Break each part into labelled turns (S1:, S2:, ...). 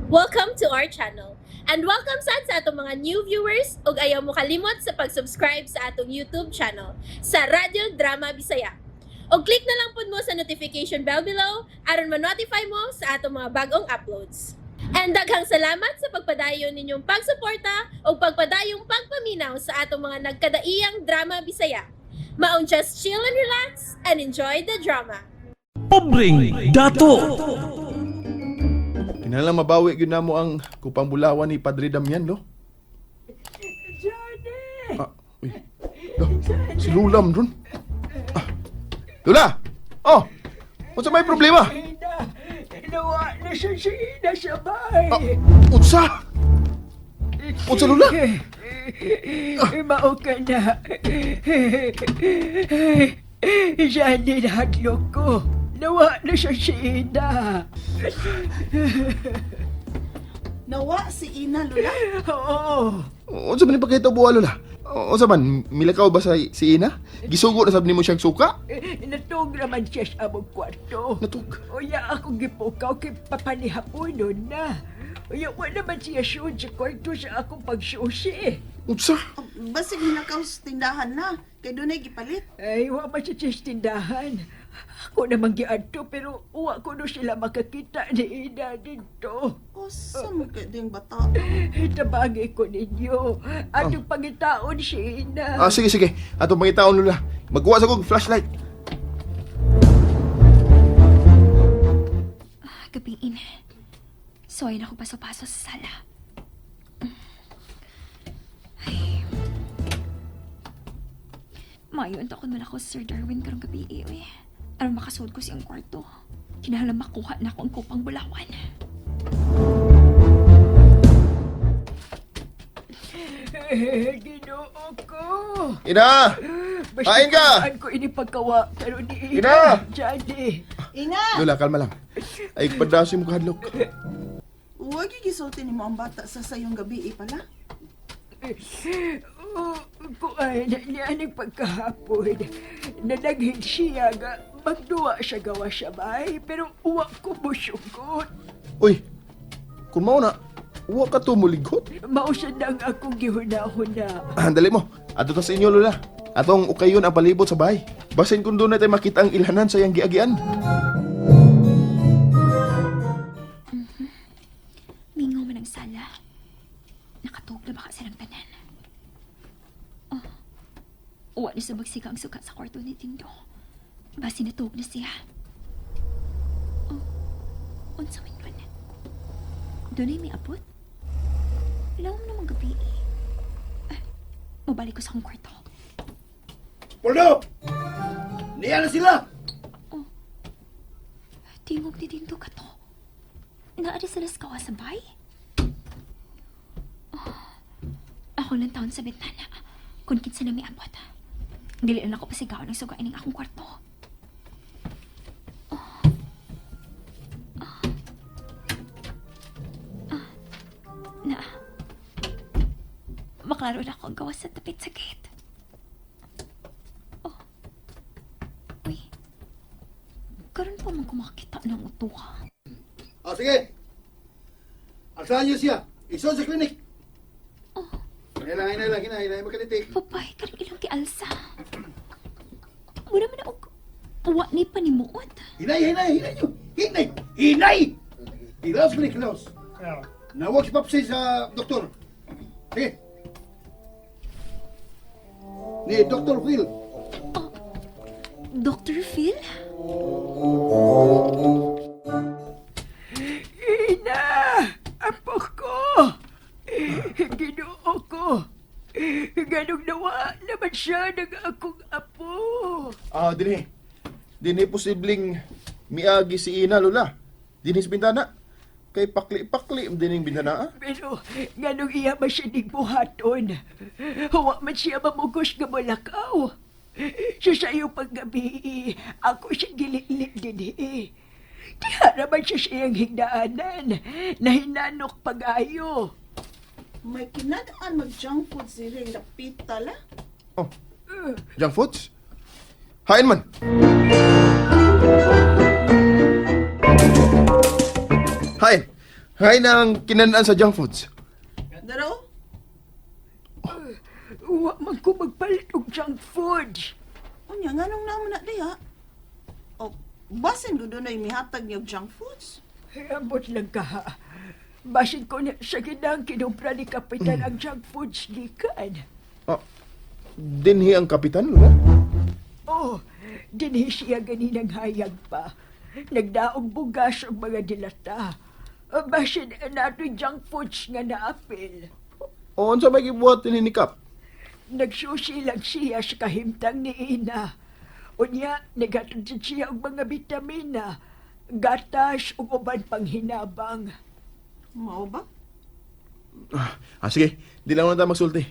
S1: Welcome to our channel. And welcome sa atong mga new viewers ug ayaw mo kalimot sa pag-subscribe sa atong YouTube channel sa Radio Drama Bisaya. O click na lang pud mo sa notification bell below aron ma-notify mo sa atong mga bagong uploads. And daghang salamat sa pagpadayon ninyong pagsuporta o pagpadayong pagpaminaw sa atong mga nagkadaiyang Drama Bisaya. Maong just chill and relax and enjoy the drama.
S2: Pobreng Dato.
S3: Kinalang mabawi gyud namo ang kupang bulawan ni Padre Damian, no?
S4: Johnny!
S3: Uy. Oh, si Lulam dun. Lula! Oh! Unsa may problema?
S4: Ina! Nawa na siya si Ina sa bahay!
S3: Unsa? Unsa, Lula?
S4: Mao ka na. Johnny, nahadlok ko. Nawa na siya si Ina.
S5: Nawa si Ina, Lula?
S4: Oo.
S3: Unsa man ni pakita buwa, Lula? Unsa man, milakaw ba si Ina? Gisugo na sab nimo siyang suka?
S4: Natug naman siya sa among kwarto.
S3: Natug.
S4: Uya akong gipukaw kay papanihapon nun na. Uya wala man siya shoot sa kwarto sa akong pagsusi.
S3: Unsa?
S5: Basig nilakaw sa tindahan na. Kay doon ay gipalit.
S4: Ay, wa man siya sa tindahan. Ako naman giadto pero uwa ko no sila makakita ni Ina dito.
S5: O, saan mo ka ding bata?
S4: Tabagi ko ninyo. Atong pangitaon si Ina.
S3: Sige, sige. Atong pangitaon, Lula. Magkuha sa kong flashlight.
S6: Gabiin. So, ayun ako paso-paso sa sala. Ay. Mayon ta ko naman ako Sir Darwin karong gabi eh. Aron makasuod ko siyang kwarto. Kinahanglan makuha na ako ang kupang bulawan.
S4: Ginoo ko.
S3: Ina! Kain ka!
S4: Basta ko ini pagkawa pero ni
S3: Ina!
S4: Johnny.
S5: Ina!
S3: Lula, kalma lang. Ay, padasi mo kahadlok.
S5: Huwag gigisultin mo ang bata sa sayong gabi pala.
S4: Kuan niya ang pagkahapon. Nadaghin siya nga magduwa siya gawa siya bay pero uwa ko mo syugot.
S3: Uy, kung mao na, huwag ka tumuligot.
S4: Mausan na ang akong gihuna-huna.
S3: Dali mo. Ato ta sa inyo, Lula. Atong ukayon ang palibot sa bahay. Basin kung doon na tayo makita ang ilhanan sa iyang giagian.
S6: Mingaw man ang sala. Nakatog na baka silang tanan. Uwa na sa magsika ang sukat sa kwarto ni Tindo. Basi natog na siya. Unsa man yun? Doon ay may abot? Lawam namang gabi eh. Mabalik ko sa akong kwarto.
S7: Poldo! Niya na sila!
S6: Tingog ni Tindo ka to. Naari sila sa kawasabay? Ako lang taon sa bintana. Kung kinsa na may abot. Dili na ako pasigaw ng sugain ng akong kwarto. Na. Maklaro na ako ang gawas sa tapit sa gate. Uy. Karon pa man kumakita ng utuha.
S7: Sige! Aksahan niyo siya. Iso sa klinik. Hinay, makalitik.
S6: Papay, karong ilang kialsa. Muna man ako. Uwa ni panimuot.
S7: Hinay niyo. Hinay! Hilaos klinik, hilaos. Nawag si Papsi sa doktor. Sige. Ni Dr. Phil.
S6: Dr. Phil?
S4: Ina! Apo ko! Ginoo ko! Ganong nawa naman siya ng akong apo!
S3: Dini posibleng miagi si Ina, Lula. Dini sa bintana. Kay pakli-pakli dining bintana.
S4: Pero ganong iya ba siya buhaton? Huwag man siya mamugos nga malakaw. Sa sayo paggabi, ako siya gililit din eh. Di haraman siya siyang higdaanan na hinanok pag-ayo.
S5: May kinadaan mag-junk food si Ring Lapita la.
S3: Junk foods? Hain man. Hain. Hay na ang kinanaan sa junk foods.
S5: Daro?
S4: Wa man ko magpalit og junk food.
S5: Unya, nga nung naman na diya. O, basin ko doon ay mihatag niyo junk foods.
S4: Ambot lang ka ha. Basin ko na sa ginang kinumpra ni Kapitan ang junk foods gikan.
S3: Ah, dinhi ang kapitan, Lola?
S4: Oh, dinhi siya ganinang hayag pa. Nagdaog bugas ang mga dilata. Basin nato junk foods nga naapil.
S3: O, unsa may gibuhat din ni Kap?
S4: Nagsusi lang siya sa kahimtang ni Ina. Unya, nagatod siya og mga bitamina, gatas ug uban pang hinabang.
S5: Mao ba?
S3: Sige, di lang na magsulti.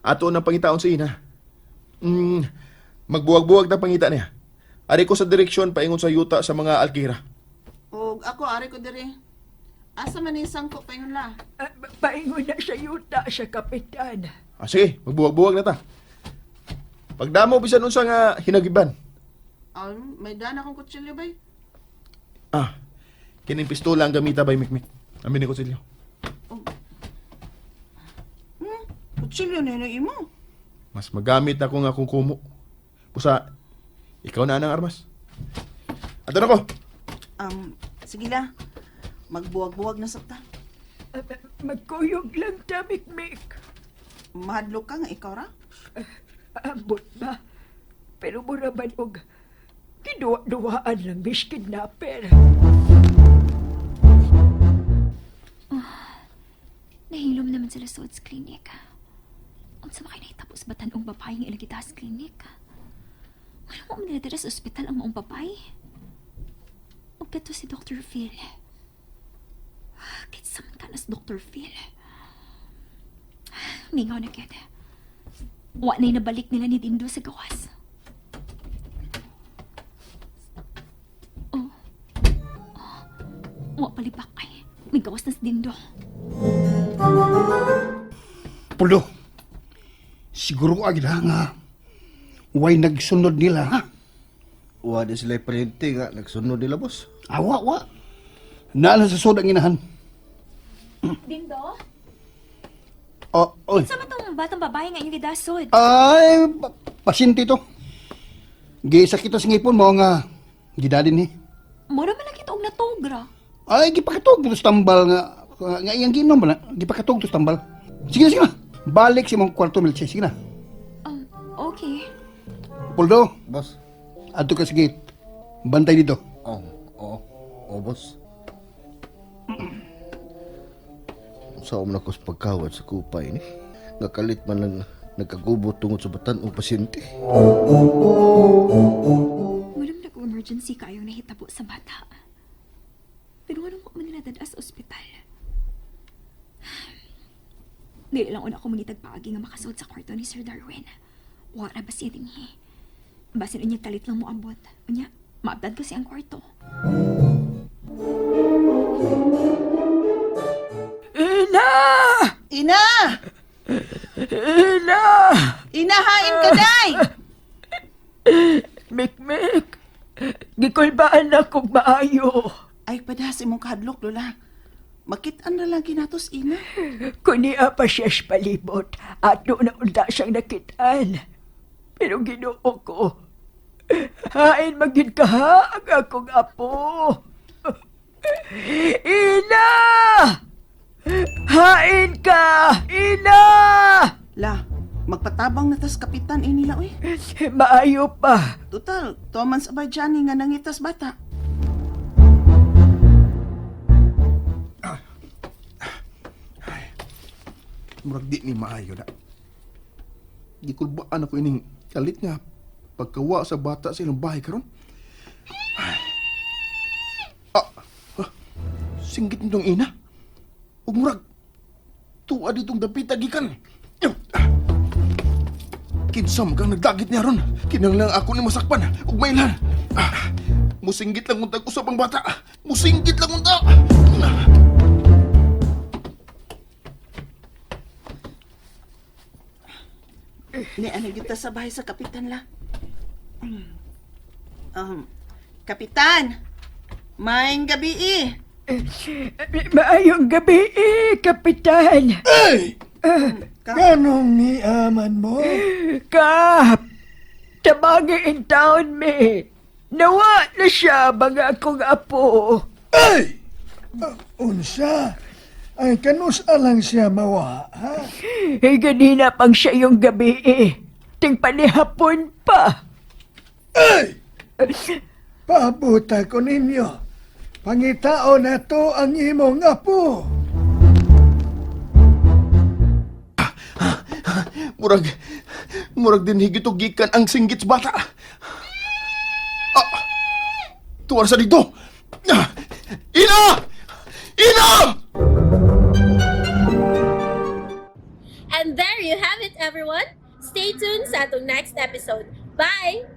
S3: Ato nang pangitaon sa ina. Magbuwag-buwag na pangita niya. Ari ko sa direksyon paingon sa yuta sa mga alkira.
S5: O, ako, ari ko diri. Asa man isang ko payon la?
S4: Paingon na sa yuta sa Kapitan.
S3: Sige, magbuwag-buwag na ta. Pagdamo bisan unsa nga hinagiban.
S5: May dana akong kutsilyo bay.
S3: Kining pistola ang gamita bay Mikmik. Amin ni kutsilyo.
S5: Kutsilyo na yun imo.
S3: Mas magamit ako nga kung kumo. Pusa, ikaw na ang armas. Ato na ko.
S5: Sige la. Magbuwag-buwag na sakta.
S4: Magkuyog lang ta, Mikmik.
S5: Mahadlok ka nga ikaw ra?
S4: Ambot ba? Pero mura ba og kiduwa-duwaan lang bis kidnapper.
S6: Nahilom naman sila sa clinic. Unsa ba kayo nahitapos ba tanong babae nga ilagita sa clinic? Wala mo man nila sa ospital ang maong babae. O kato si Dr. Phil. Kitsa man ka na si Dr. Phil. Mingaw na kaya. Wa na'y nabalik nila ni Dindo sa gawas. Wa palibak kay. May gawas na si Dindo.
S7: Puldo, siguro agad nga way nagsunod nila, ha?
S8: Wa di sila perinte nga nagsunod nila, boss.
S7: Wa. Naalan sa sodang inahan.
S6: Dindo?
S7: Oy.
S6: Sama tong batang babae nga inyong gidasod.
S7: Ay, pasyente to. Gisakit sa ngipon mo nga gidalin ni.
S6: Mura man lang kita og natogra.
S7: Ay, gipakatog to tambal nga iyang ginom ba na? Gipakatog to tambal. Sige na. Balik si mong kwarto milche. Sige na.
S6: Okay.
S7: Puldo,
S8: Boss.
S7: adto ka sa gate. Bantay dito.
S8: Oo, boss. Sa na ko sa pagkawat sa kupay ni. Nakalit man lang nagkagubo tungod sa batan o pasyente.
S6: Walang nag-emergency kayo nahitabo sa bata. Pero walang ko man nila dadas sa ospital. Dili lang una ko manitag paagi nga makasod sa kwarto ni Sir Darwin. Wala ba siya dinhi? Basin unya kalit lang mo abot. Unya, maabdad ko siyang kwarto.
S4: Ina!
S5: Ina!
S4: Ina!
S5: Inahain ka, day!
S4: Mikmik! Gikulbaan na kong maayo.
S5: Ay, padas imong kahadlok, Lola. Makitaan na lang ginatos, ina.
S4: Kunia pa siya sa palibot. Ato na unta siyang nakitaan. Pero ginoo ko. Hain magin ka ha ang akong apo. Ina! Hain ka! Ina!
S5: La, magpatabang na tas kapitan inila, uy.
S4: Maayo pa.
S5: Total, tuman sa Bajani nga nangitas bata.
S3: Murag di ni maayo na. Gikulbaan ako ining kalit nga pagkawa sa bata sa ilang bahay karon. Singgit nitong ina. Ug murag tuwa ditong dapita gikan. Kinsam kang nagdagit niya ron. Kinanglang ako ni masakpan ug mailan. Musinggit lang untag usab ang bata. Musinggit lang unta.
S5: Ni ano kita sa bahay sa kapitan la. Kapitan, maayong gabi eh.
S4: Maayong gabi, Kapitan.
S7: Ay! Ganong niaman mo?
S4: Kap, tabagin taon me. Nawa na siya mga akong apo.
S7: Ay! Unsa? Ay, kanusa lang siya mawa, ha?
S4: Ganina pang siya yung gabi Ting panihapon pa.
S7: Ay! Pabuta ko ninyo. Pangitao na to ang imong apo.
S3: Murag din higit og gikan ang singgit sa bata. Tuwar sa dito. Ina! Ina!
S1: And there you have it, everyone. Stay tuned sa atong next episode. Bye!